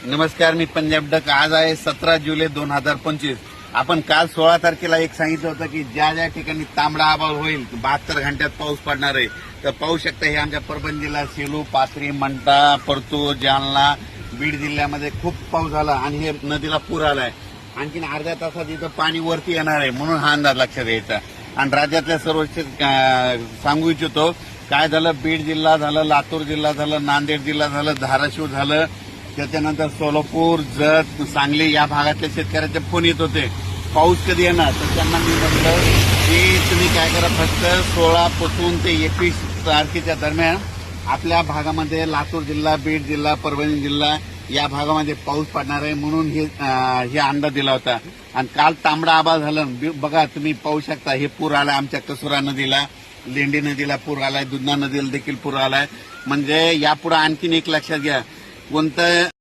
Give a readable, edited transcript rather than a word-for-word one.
नमस्कार, मी पंजाब डक. आज आहे 17 जुलै 2025. आपण काल 16 तारखेला एक सांगितलं होतं की ज्या ज्या ठिकाणी तांबडा आभाळ होईल 72 घंट्यात पाऊस पडणार आहे. तर पाहू शकता हे आमच्या परभणी जिल्हा, सेलू, पाथरी, मंठा, परतूर, जालना, बीड जिल्ह्यामध्ये खूप पाऊस झाला आणि हे नदीला पूर आलाय. आणखीन अर्ध्या तासात इथं पाणी वरती येणार आहे, म्हणून हा अंदाज लक्षात घ्यायचा. आणि राज्यातल्या सर्व सांगू इच्छितो काय झालं. बीड जिल्हा झालं, लातूर जिल्हा झालं, नांदेड जिल्हा झालं, धाराशिव झालं, त्याच्यानंतर सोलापूर, जत, सांगली या भागातल्या शेतकऱ्यांचे फोन येत होते पाऊस कधी येणार. तर त्यांना मी म्हटलं की तुम्ही काय करा, फक्त 16 पासून ते 21 तारखेच्या दरम्यान आपल्या भागामध्ये लातूर जिल्हा, बीड जिल्हा, परभणी जिल्हा या भागामध्ये पाऊस पडणार आहे, म्हणून हे अंदाज दिला होता. आणि काल तांबडा आभाळ झालं. बघा तुम्ही पाहू शकता हे पूर आलाय आमच्या कसुरा नदीला, लेंडी नदीला पूर आलाय, दुधना नदीला देखील पूर आलाय. म्हणजे यापुढे आणखीन एक लक्षात घ्या, कोणतं